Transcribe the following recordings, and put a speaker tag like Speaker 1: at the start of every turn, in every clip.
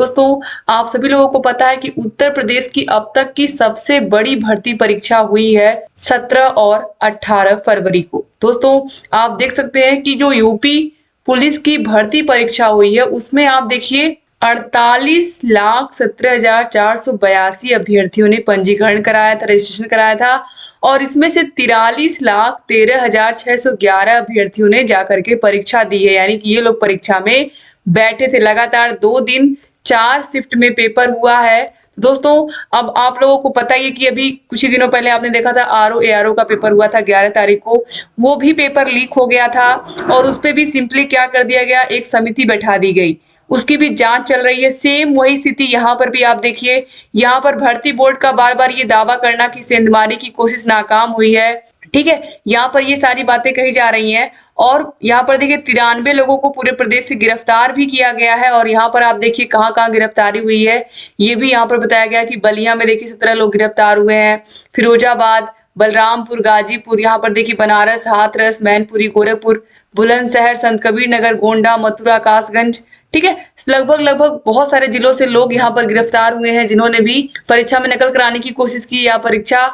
Speaker 1: दोस्तों, आप सभी लोगों को पता है कि उत्तर प्रदेश की अब तक की सबसे बड़ी भर्ती परीक्षा हुई है 17 और 18 फरवरी को। दोस्तों, आप देख सकते हैं कि जो यूपी पुलिस की भर्ती परीक्षा हुई है उसमें आप देखिए 48,17,482 अभ्यर्थियों ने पंजीकरण कराया था, रजिस्ट्रेशन कराया था और इसमें से 43,13,611 अभ्यर्थियों ने जाकर के परीक्षा दी है। यानी कि ये लोग परीक्षा में बैठे थे। लगातार 2 दिन 4 शिफ्ट में पेपर हुआ है। दोस्तों, अब आप लोगों को पता ही है कि अभी कुछ ही दिनों पहले आपने देखा था आरओ एआरओ का पेपर हुआ था 11 तारीख को। वो भी पेपर लीक हो गया था और उसपे भी सिंपली क्या कर दिया गया, एक समिति बैठा दी गई। उसकी भी जांच चल रही है। सेम वही स्थिति यहाँ पर भी आप देखिए, यहाँ पर भर्ती बोर्ड का बार-बार ये दावा करना कि सेंधमारी की कोशिश नाकाम हुई है। ठीक है, यहाँ पर ये सारी बातें कही जा रही हैं और यहाँ पर देखिए 93 लोगों को पूरे प्रदेश से गिरफ्तार भी किया गया है और यहाँ पर आप देखिए कहाँ-कहाँ गिरफ्तारी हुई है। ये भी यहाँ पर बताया गया कि बलिया में देखिए 17 लोग गिरफ्तार हुए हैं, फिरोजाबाद, बलरामपुर, गाजीपुर, यहाँ पर देखिए बनारस, हाथरस, मैनपुरी, गोरखपुर, बुलंदशहर, संत कबीर नगर, गोंडा, मथुरा, कासगंज। ठीक है, लगभग बहुत सारे जिलों से लोग यहाँ पर गिरफ्तार हुए हैं जिन्होंने भी परीक्षा में नकल कराने की कोशिश की या परीक्षा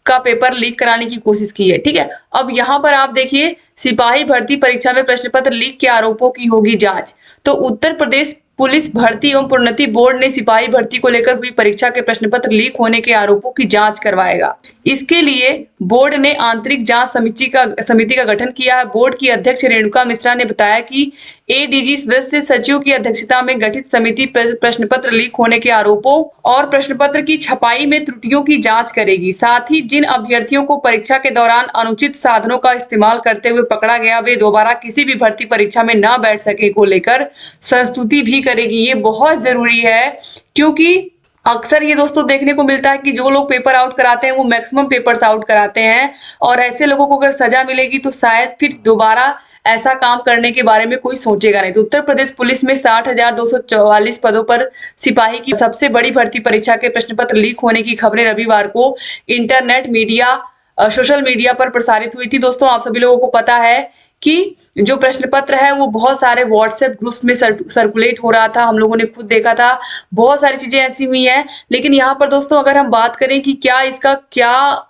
Speaker 1: का पेपर लीक कराने की कोशिश की है। ठीक है, अब यहाँ पर आप देखिए सिपाही भर्ती परीक्षा में प्रश्न पत्र लीक के आरोपों की होगी जांच। तो उत्तर प्रदेश पुलिस भर्ती एवं प्रोन्नति बोर्ड ने सिपाही भर्ती को लेकर हुई परीक्षा के प्रश्न पत्र लीक होने के आरोपों की जांच करवाएगा। इसके लिए बोर्ड ने आंतरिक जांच समिति का गठन किया है। बोर्ड की अध्यक्ष रेणुका मिश्रा ने बताया कि एडीजी सदस्य सचिव की अध्यक्षता में गठित समिति प्रश्न पत्र लीक होने के आरोपों और प्रश्न पत्र की छपाई में त्रुटियों की जांच करेगी। साथ ही जिन अभ्यर्थियों को परीक्षा के दौरान अनुचित साधनों का इस्तेमाल करते हुए पकड़ा गया, वे दोबारा किसी भी भर्ती परीक्षा में न बैठ सके को लेकर संस्तुति भी करेगी। ये बहुत जरूरी है क्योंकि अक्सर ये दोस्तों देखने को मिलता है कि जो लोग पेपर आउट कराते हैं वो मैक्सिमम पेपर्स आउट कराते हैं और ऐसे लोगों को अगर सजा मिलेगी तो शायद फिर दोबारा ऐसा काम करने के बारे में कोई सोचेगा नहीं। तो उत्तर प्रदेश पुलिस में 60,244 पदों पर सिपाही की सबसे बड़ी भर्ती परीक्षा के प्रश्न पत्र लीक होने की खबरें रविवार को इंटरनेट मीडिया सोशल मीडिया पर प्रसारित हुई थी। दोस्तों, आप सभी लोगों को पता है कि जो प्रश्न पत्र है वो बहुत सारे व्हाट्सएप ग्रुप्स में सर्कुलेट हो रहा था। हम लोगों ने खुद देखा था, बहुत सारी चीजें ऐसी हुई हैं। लेकिन यहाँ पर दोस्तों अगर हम बात करें कि क्या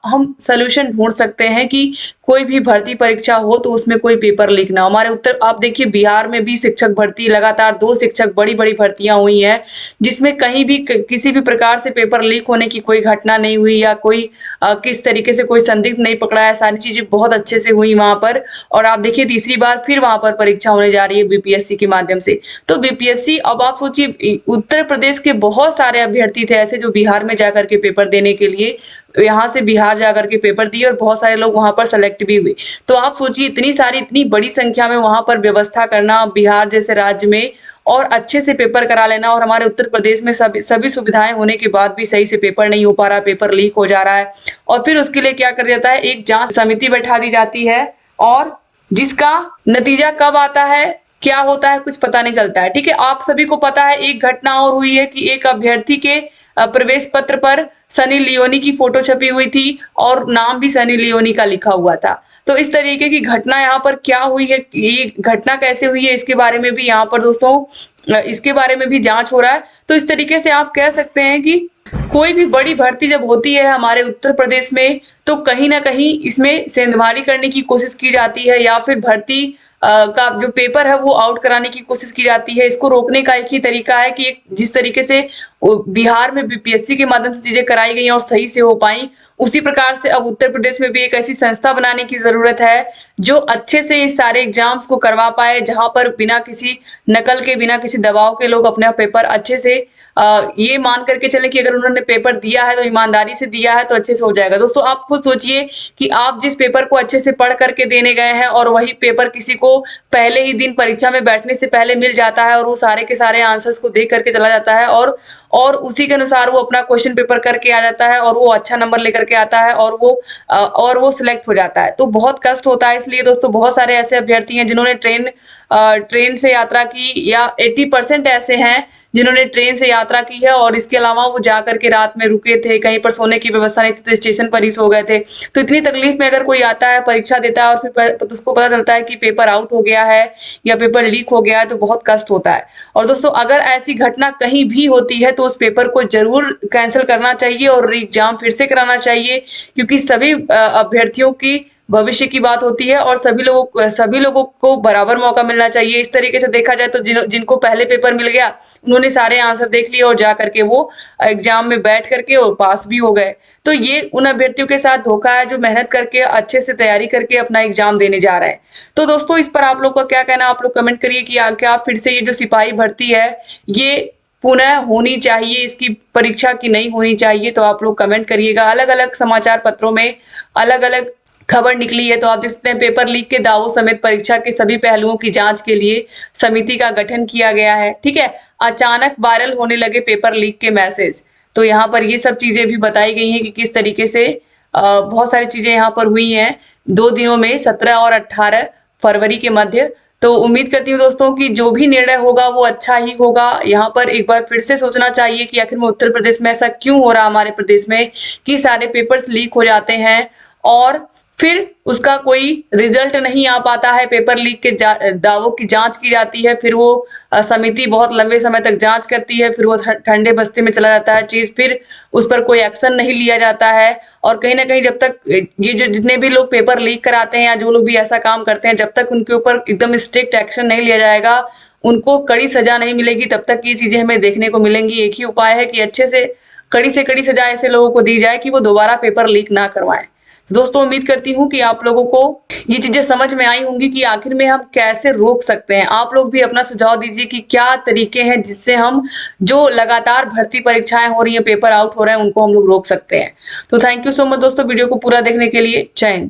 Speaker 1: हम सलूशन ढूंढ सकते हैं कि कोई भी भर्ती परीक्षा हो तो उसमें कोई पेपर लीक ना हो। हमारे उत्तर आप देखिए बिहार में भी शिक्षक भर्ती, लगातार 2 शिक्षक बड़ी भर्तियां हुई हैं जिसमें कहीं भी किसी भी प्रकार से पेपर लीक होने की कोई घटना नहीं हुई या कोई किस तरीके से कोई संदिग्ध नहीं पकड़ा है। सारी चीजें बहुत अच्छे से हुई वहां पर और आप देखिए तीसरी बार फिर वहां पर परीक्षा होने जा रही है बीपीएससी के माध्यम से। तो बीपीएससी, अब आप सोचिए उत्तर प्रदेश के बहुत सारे अभ्यर्थी थे ऐसे जो बिहार में जाकर के पेपर देने के लिए यहाँ से बिहार जाकर के पेपर दिए और बहुत सारे लोग वहां पर सेलेक्ट भी हुए। तो आप सोचिए इतनी बड़ी संख्या में वहां पर व्यवस्था करना बिहार जैसे राज्य में और अच्छे से पेपर करा लेना और हमारे उत्तर प्रदेश में सभी सुविधाएं होने के बाद भी सही से पेपर नहीं हो पा रहा, पेपर लीक हो जा रहा है और फिर उसके लिए क्या कर दिया जाता है, एक जांच समिति बैठा दी जाती है और जिसका नतीजा कब आता है, क्या होता है, कुछ पता नहीं चलता है। ठीक है, आप सभी को पता है एक घटना और हुई है कि एक अभ्यर्थी के प्रवेश पत्र पर सनी लियोनी की फोटो छपी हुई थी और नाम भी सनी लियोनी का लिखा हुआ था। तो इस तरीके की घटना यहाँ पर क्या हुई है, ये घटना कैसे हुई है, इसके बारे में भी यहाँ पर दोस्तों इसके बारे में भी जांच हो रहा है। तो इस तरीके से आप कह सकते हैं कि कोई भी बड़ी भर्ती जब होती है हमारे उत्तर प्रदेश में तो कहीं ना कहीं इसमें सेंधमारी करने की कोशिश की जाती है या फिर भर्ती का जो पेपर है वो आउट कराने की कोशिश की जाती है। इसको रोकने का एक ही तरीका है कि जिस तरीके से बिहार में बीपीएससी के माध्यम से चीजें कराई गई और सही से हो पाई, उसी प्रकार से अब उत्तर प्रदेश में भी एक ऐसी संस्था बनाने की जरूरत है जो अच्छे से इस सारे एग्जाम्स को करवा पाए, जहां पर बिना किसी नकल के, बिना किसी दबाव के लोग अपना पेपर अच्छे से ये मान करके चले कि अगर उन्होंने पेपर दिया है तो ईमानदारी से दिया है तो अच्छे से हो जाएगा। दोस्तों, आप खुद सोचिए कि आप जिस पेपर को अच्छे से पढ़ करके देने गए हैं और वही पेपर किसी को पहले ही दिन परीक्षा में बैठने से पहले मिल जाता है और वो सारे के सारे आंसर्स को देख करके चला जाता है और उसी के अनुसार वो अपना क्वेश्चन पेपर करके आ जाता है और वो अच्छा नंबर लेकर के आता है और वो सिलेक्ट हो जाता है। तो बहुत कष्ट होता है। इसलिए दोस्तों बहुत सारे ऐसे अभ्यर्थी हैं जिन्होंने ट्रेन से यात्रा की या 80% ऐसे हैं जिन्होंने ट्रेन से यात्रा की है और इसके अलावा वो जा करके रात में रुके थे, कहीं पर सोने की व्यवस्था नहीं थी तो स्टेशन पर ही सो गए थे। तो इतनी तकलीफ में अगर कोई आता है, परीक्षा देता है और फिर तो उसको पता चलता है कि पेपर आउट हो गया है या पेपर लीक हो गया है, तो बहुत कष्ट होता है। और दोस्तों, अगर ऐसी घटना कहीं भी होती है तो उस पेपर को ज़रूर कैंसल करना चाहिए और एग्ज़ाम फिर से कराना चाहिए, क्योंकि सभी अभ्यर्थियों की भविष्य की बात होती है और सभी लोगों को बराबर मौका मिलना चाहिए। इस तरीके से देखा जाए तो जिनको पहले पेपर मिल गया, उन्होंने सारे आंसर देख लिए और जा करके वो एग्जाम में बैठ करके और पास भी हो गए। तो ये उन अभ्यर्थियों के साथ धोखा है जो मेहनत करके अच्छे से तैयारी करके अपना एग्जाम देने जा रहे हैं। तो दोस्तों, इस पर आप लोग का क्या कहना है? आप लोग कमेंट करिए कि क्या फिर से ये जो सिपाही भर्ती है ये पुनः होनी चाहिए, इसकी परीक्षा की नहीं होनी चाहिए? तो आप लोग कमेंट करिएगा। अलग-अलग समाचार पत्रों में अलग-अलग खबर निकली है, तो आप देख सकते हैं पेपर लीक के दावों समेत परीक्षा के सभी पहलुओं की जांच के लिए समिति का गठन किया गया है। ठीक है, अचानक वायरल होने लगे पेपर लीक के मैसेज। तो यहाँ पर ये सब चीजें भी बताई गई हैं कि किस तरीके से बहुत सारी चीजें यहाँ पर हुई हैं 2 दिनों में, 17 और 18 फरवरी के मध्य। तो उम्मीद करती हूँ दोस्तों कि जो भी निर्णय होगा वो अच्छा ही होगा। यहाँ पर एक बार फिर से सोचना चाहिए कि आखिर में उत्तर प्रदेश में ऐसा क्यों हो रहा है, हमारे प्रदेश में, कि सारे पेपर्स लीक हो जाते हैं और फिर उसका कोई रिजल्ट नहीं आ पाता है। पेपर लीक के दावों की जांच की जाती है, फिर वो समिति बहुत लंबे समय तक जांच करती है, फिर वो ठंडे बस्ते में चला जाता है चीज, फिर उस पर कोई एक्शन नहीं लिया जाता है। और कहीं ना कहीं जब तक ये जो जितने भी लोग पेपर लीक कराते हैं या जो लोग भी ऐसा काम करते हैं, जब तक उनके ऊपर एकदम स्ट्रिक्ट एक्शन नहीं लिया जाएगा, उनको कड़ी सजा नहीं मिलेगी, तब तक ये चीजें हमें देखने को मिलेंगी। एक ही उपाय है कि अच्छे से कड़ी सजा ऐसे लोगों को दी जाए कि वो दोबारा पेपर लीक ना करवाएं। तो दोस्तों, उम्मीद करती हूँ कि आप लोगों को ये चीजें समझ में आई होंगी कि आखिर में हम कैसे रोक सकते हैं। आप लोग भी अपना सुझाव दीजिए कि क्या तरीके हैं जिससे हम जो लगातार भर्ती परीक्षाएं हो रही हैं, पेपर आउट हो रहे हैं, उनको हम लोग रोक सकते हैं। तो थैंक यू सो मच दोस्तों वीडियो को पूरा देखने के लिए। जय हिंद।